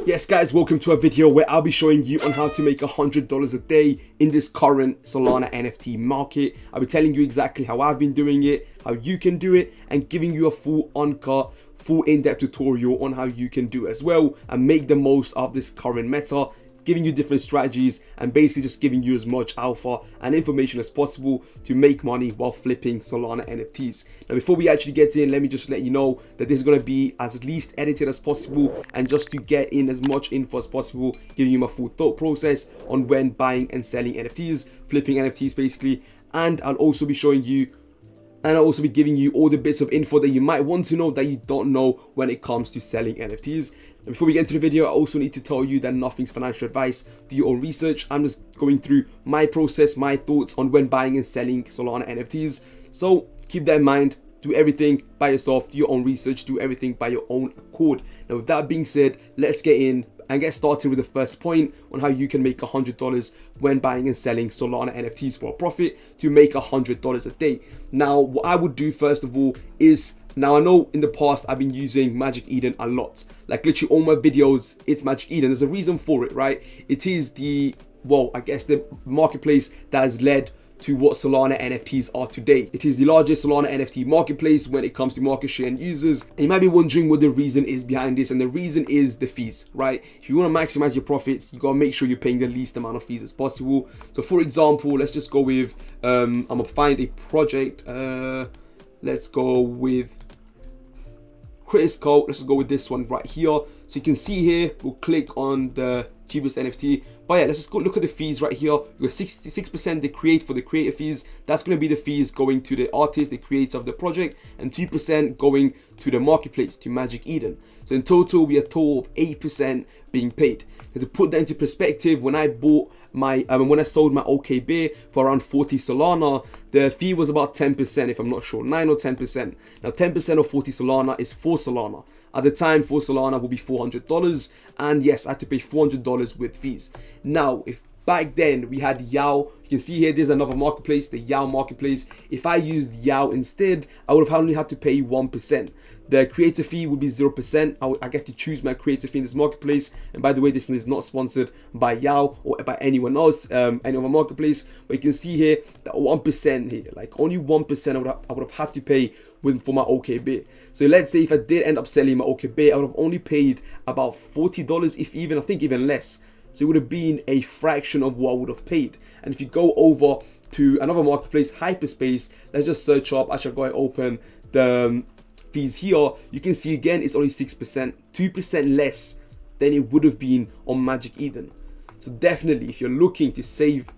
Yes guys, welcome to a video where I'll be showing you on how to make $100 a day in this current Solana NFT market. I'll be telling you exactly how I've been doing it, how you can do it, and giving you a full uncut, full in-depth tutorial on how you can do it as well and make the most of this current meta, giving you different strategies and basically just giving you as much alpha and information as possible to make money while flipping Solana NFTs. Now before we actually get in, let me just let you know that this is going to be as least edited as possible and just to get in as much info as possible, giving you my full thought process on when buying and selling NFTs, flipping NFTs basically. And I'll also be showing you and I'll also be giving you all the bits of info that you might want to know that you don't know when it comes to selling NFTs. And before we get into the video, I also need to tell you that nothing's financial advice. Do your own research. I'm just going through my process, my thoughts on when buying and selling Solana NFTs. So keep that in mind. Do everything by yourself. Do your own research. Do everything by your own accord. Now with that being said, let's get in and get started with the first point on how you can make $100 when buying and selling Solana NFTs for a profit to make $100 a day. Now, what I would do first of all is, now I know in the past I've been using Magic Eden a lot. Like literally all my videos, it's Magic Eden. There's a reason for it, right? It is the, well, I guess the marketplace that has led to what Solana NFTs are today. It is the largest Solana NFT marketplace when it comes to market share and users. And you might be wondering what the reason is behind this, and the reason is the fees, right? If you want to maximize your profits, you gotta make sure you're paying the least amount of fees as possible. So for example, let's just go with, I'm gonna find a project. Let's go with Critis Code. Let's just go with this one right here. So you can see here, we'll click on the cheapest NFT. But yeah, let's just go look at the fees right here. You got 66% they create for the creator fees. That's going to be the fees going to the artist, the creator of the project, and 2% going to the marketplace, to Magic Eden. So in total, we are a total of 8% being paid. And to put that into perspective, when I bought my, when I sold my OKB for around 40 Solana, the fee was about 10%, if I'm not sure, 9 or 10%. Now 10% of 40 Solana is 4 Solana. At the time, 4 Solana will be $400, and yes, I had to pay $400 with fees. Now, if back then we had YAO, you can see here, there's another marketplace, the YAO marketplace. If I used YAO instead, I would have only had to pay 1%. The creator fee would be 0%. I get to choose my creator fee in this marketplace. And by the way, this is not sponsored by YAO or by anyone else, any other marketplace. But you can see here that 1% here, like only 1% I would have had to pay for my OKB. So let's say if I did end up selling my OKB, I would have only paid about $40, if even, I think even less. So it would have been a fraction of what I would have paid. And if you go over to another marketplace, Hyperspace, let's just search up, actually go and open the fees here. You can see again, it's only 6%, 2% less than it would have been on Magic Eden. So definitely, if you're looking to save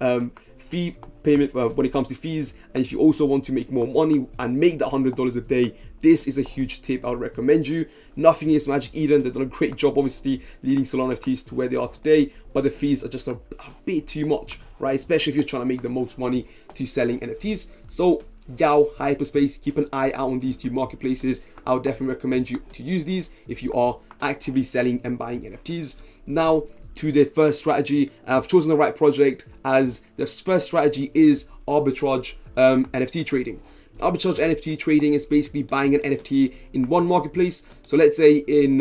fee payment when it comes to fees, and if you also want to make more money and make that $100 a day, this is a huge tip I would recommend you. Nothing is Magic Eden. They've done a great job obviously leading Solana NFTs to where they are today, but the fees are just a bit too much, right? Especially if you're trying to make the most money to selling NFTs. So YAO, Hyperspace, keep an eye out on these two marketplaces. I would definitely recommend you to use these if you are actively selling and buying NFTs. Now to the first strategy, and I've chosen the right project, as the first strategy is arbitrage NFT trading. Arbitrage NFT trading is basically buying an NFT in one marketplace. So let's say in,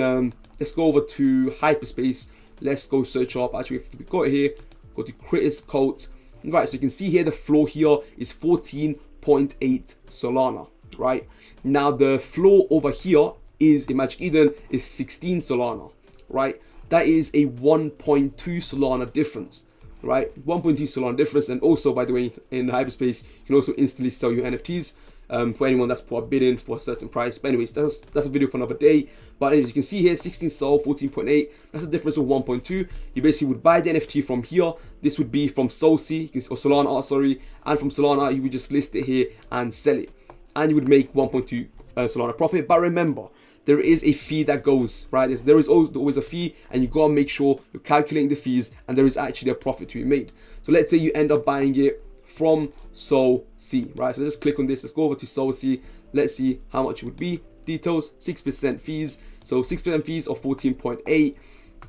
let's go over to Hyperspace. Let's go search up, actually we got it here, go to Critis Code. Right, so you can see here the floor here is 14.8 Solana, right? Now the floor over here is in Magic Eden is 16 Solana, right? That is a 1.2 Solana difference, right? 1.2 Solana difference. And also, by the way, in Hyperspace, you can also instantly sell your NFTs for anyone that's put a bid in for a certain price. But anyways, that's a video for another day. But anyways, you can see here, 16 sold, 14.8. That's a difference of 1.2. You basically would buy the NFT from here. This would be from Solsi, or Solana Art, sorry. And from Solana, you would just list it here and sell it. And you would make 1.2 Solana profit. But remember, there is a fee that goes, right? There is always a fee, and you gotta make sure you're calculating the fees and there is actually a profit to be made. So let's say you end up buying it from SolC, right? So just click on this, let's go over to SolC. Let's see how much it would be. Details, 6% fees. So 6% fees of 14.8.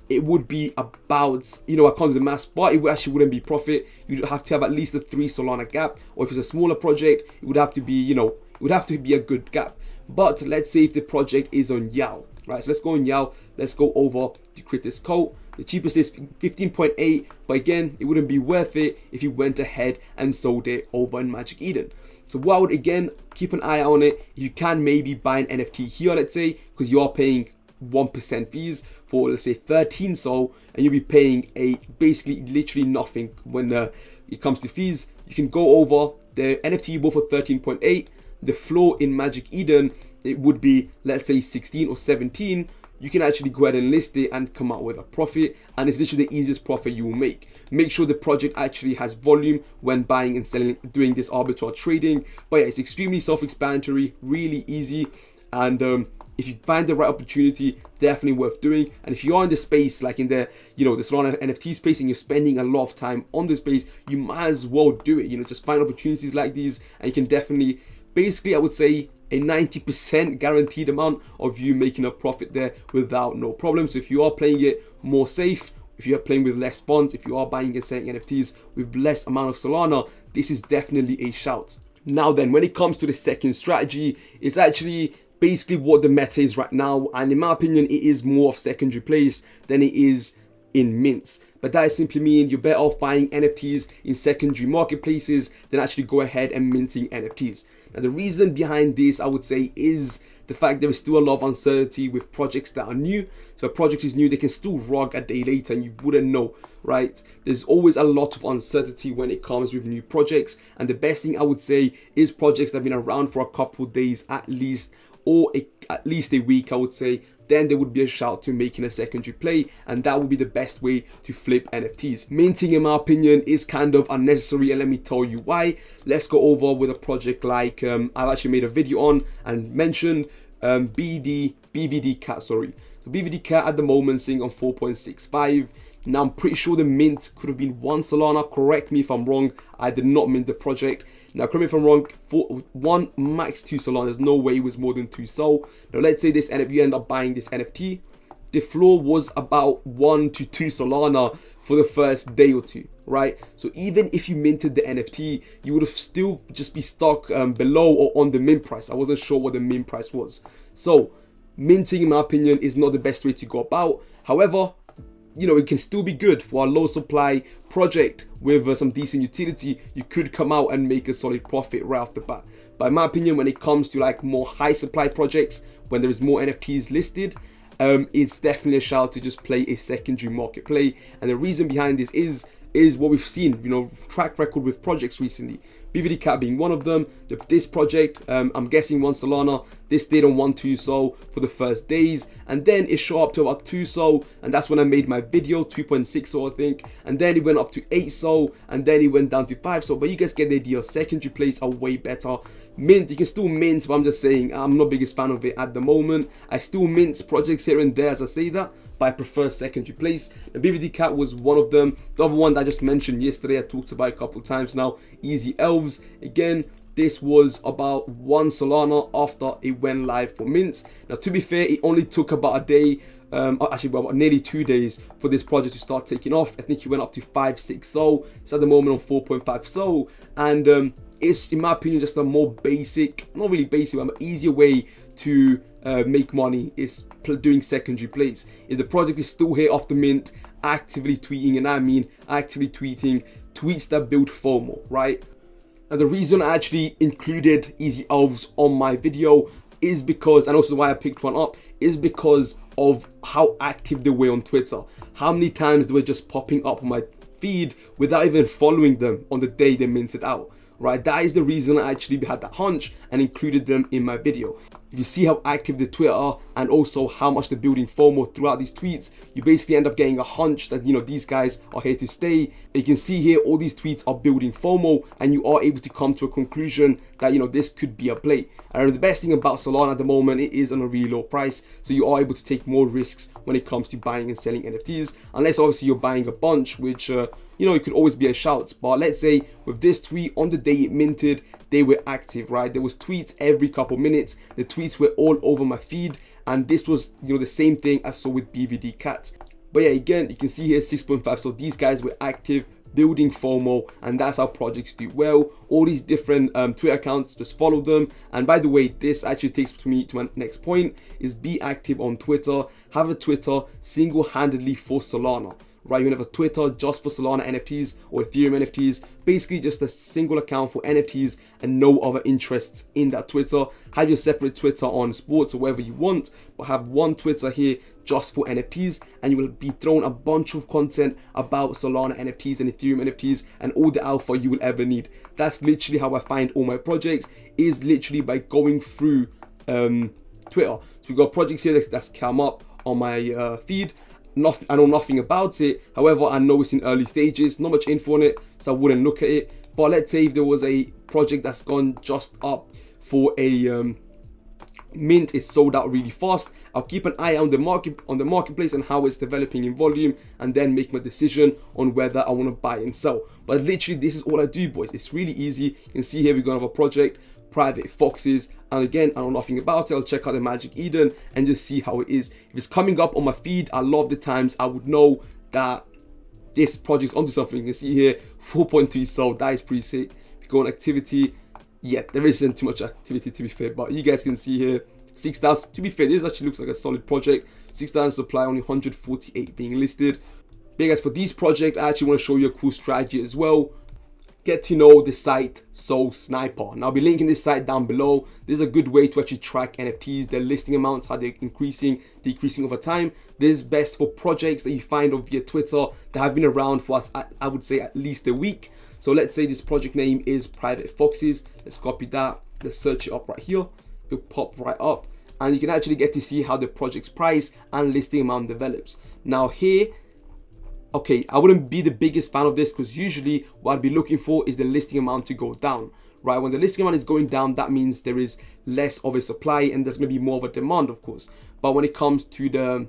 It would be about, you know, I can't do the maths, but it actually wouldn't be profit. You'd have to have at least a 3 Solana gap, or if it's a smaller project, it would have to be, you know, it would have to be a good gap. But let's say if the project is on YAO, Right, so let's go in Yao. Let's go over to create this code. The cheapest is 15.8, but again, it wouldn't be worth it if you went ahead and sold it over in Magic Eden. So what I would, again, keep an eye on it. You can maybe buy an NFT here, let's say, because you are paying 1% fees for, let's say, 13 SOL, and you'll be paying basically literally nothing when it comes to fees. You can go over the NFT you bought for 13.8. The floor in Magic Eden, it would be, let's say, 16 or 17. You can actually go ahead and list it and come out with a profit, and it's literally the easiest profit you will make. Make sure the project actually has volume when buying and selling, doing this arbitrage trading. But yeah, it's extremely self-explanatory, really easy, and if you find the right opportunity, definitely worth doing. And if you are in the space, like in the, the Solana NFT space, and you're spending a lot of time on this space, you might as well do it. Just find opportunities like these, and you can definitely, basically, I would say a 90% guaranteed amount of you making a profit there without no problem. So if you are playing it more safe, if you are playing with less bonds, if you are buying and selling NFTs with less amount of Solana, this is definitely a shout. Now then, when it comes to the second strategy, it's actually basically what the meta is right now, and in my opinion, it is more of secondary plays than it is in mints. But that simply means you're better off buying NFTs in secondary marketplaces than actually go ahead and minting NFTs. Now, the reason behind this, I would say, is the fact there is still a lot of uncertainty with projects that are new. So if a project is new, they can still rug a day later and you wouldn't know, right? There's always a lot of uncertainty when it comes with new projects. And the best thing I would say is projects that have been around for a couple of days at least, or at least a week, I would say. Then there would be a shout to making a secondary play, and that would be the best way to flip NFTs. Minting, in my opinion, is kind of unnecessary, and let me tell you why. Let's go over with a project like I've actually made a video on and mentioned BVD Cat. So BVD Cat at the moment sitting on 4.65. Now I'm pretty sure the mint could have been 1 Solana. Correct me if I'm wrong. I did not mint the project. Now correct me if I'm wrong. 1 max 2 Solana. There's no way it was more than 2 Sol. Now let's say this NFT, you end up buying this NFT. The floor was about 1 to 2 Solana for the first day or two, right? So even if you minted the NFT, you would have still just be stuck below or on the mint price. I wasn't sure what the mint price was. So minting, in my opinion, is not the best way to go about. However, it can still be good for a low supply project with some decent utility. You could come out and make a solid profit right off the bat. But in my opinion, when it comes to like more high supply projects, when there is more NFTs listed, it's definitely a shout to just play a secondary market play. And the reason behind this is what we've seen, track record with projects recently. BVD Cat being one of them. This project, I'm guessing 1 Solana. This stayed on 1-2 Sol for the first days, and then it shot up to about 2 Sol, and that's when I made my video, 2.6 Sol I think, and then it went up to 8 Sol, and then it went down to 5 Sol. But you guys get the idea. Secondary plays are way better. Mint, you can still mint, but I'm just saying I'm not the biggest fan of it at the moment. I still mint projects here and there as I say that, but I prefer secondary plays. The BVD Cat was one of them. The other one that I just mentioned yesterday, I talked about a couple of times now, Easy Elves. Again, this was about 1 Solana after it went live for mints. Now, to be fair, it only took about a day, actually about nearly 2 days for this project to start taking off. I think it went up to 5-6 Sol. It's at the moment on 4.5 Sol, and it's, in my opinion, just a more basic, not really basic, but an easier way to make money is doing secondary plays. If the project is still here after mint, actively tweeting, and I mean actively tweeting tweets that build FOMO, right? And the reason I actually included Easy Elves on my video is because, and also why I picked one up, is because of how active they were on Twitter. How many times they were just popping up on my feed without even following them on the day they minted out, right? That is the reason I actually had that hunch and included them in my video. If you see how active the Twitter are and also how much they're building FOMO throughout these tweets, you basically end up getting a hunch that, these guys are here to stay. You can see here all these tweets are building FOMO, and you are able to come to a conclusion that, this could be a play. And the best thing about Solana at the moment, it is on a really low price, so you are able to take more risks when it comes to buying and selling NFTs, unless obviously you're buying a bunch, which it could always be a shout. But let's say with this tweet, on the day it minted, they were active, right? There was tweets every couple minutes. The tweets were all over my feed, and this was the same thing I saw with BVD Cat. But yeah, again, you can see here 6.5. So these guys were active, building FOMO, and that's how projects do well. All these different Twitter accounts, just follow them. And by the way, this actually takes me to my next point, is be active on Twitter. Have a Twitter single-handedly for Solana. Right, you can have a Twitter just for Solana NFTs or Ethereum NFTs, basically just a single account for NFTs and no other interests in that Twitter. Have your separate Twitter on sports or wherever you want, but have one Twitter here just for NFTs, and you will be thrown a bunch of content about Solana NFTs and Ethereum NFTs and all the alpha you will ever need. That's literally how I find all my projects, is literally by going through Twitter. So we've got projects here that's come up on my feed. I know nothing about it. However, I know it's in early stages, not much info on it, so I wouldn't look at it. But let's say if there was a project that's gone just up for a mint, is sold out really fast, I'll keep an eye on the marketplace and how it's developing in volume, and then make my decision on whether I want to buy and sell. But literally, this is all I do, boys. It's really easy. You can see here we're gonna have a project, Private Foxes, and again, I know nothing about it. I'll check out the Magic Eden and just see how it is. If it's coming up on my feed, a lot of the times I would know that this project's onto something. You can see here 4.2 sold. That is pretty sick. If you go on activity, yeah, there isn't too much activity to be fair, but you guys can see here 6,000. To be fair, this actually looks like a solid project. 6,000 supply, only 148 being listed. But guys, for these projects, I actually want to show you a cool strategy as well. Get to know the site SolSniper. Now I'll be linking this site down below. This is a good way to actually track NFTs, their listing amounts, how they're increasing, decreasing over time. This is best for projects that you find on via Twitter that have been around for us, I would say at least a week. So let's say this project name is Private Foxes. Let's copy that. Let's search it up right here. It'll pop right up, and you can actually get to see how the project's price and listing amount develops. Now here, okay, I wouldn't be the biggest fan of this, because usually what I'd be looking for is the listing amount to go down, right? When the listing amount is going down, that means there is less of a supply and there's going to be more of a demand, of course. But when it comes to the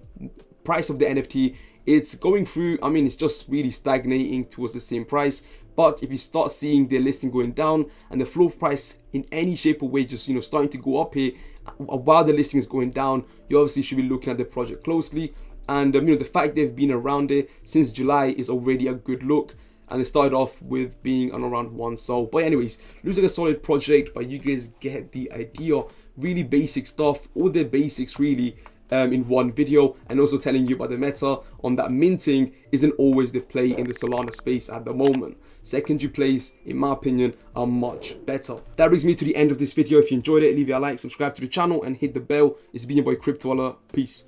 price of the NFT, it's going through, I mean, it's just really stagnating towards the same price. But if you start seeing the listing going down and the floor price in any shape or way just, starting to go up here while the listing is going down, you obviously should be looking at the project closely. And the fact they've been around it since July is already a good look, and they started off with being on around 1 sold. But anyways, looks like a solid project, but you guys get the idea. Really basic stuff, all the basics really in one video, and also telling you about the meta on that minting isn't always the play in the Solana space at the moment. Secondary plays, in my opinion, are much better. That brings me to the end of this video. If you enjoyed it, leave it a like, subscribe to the channel, and hit the bell. It's been your boy Cryptowalla. Peace.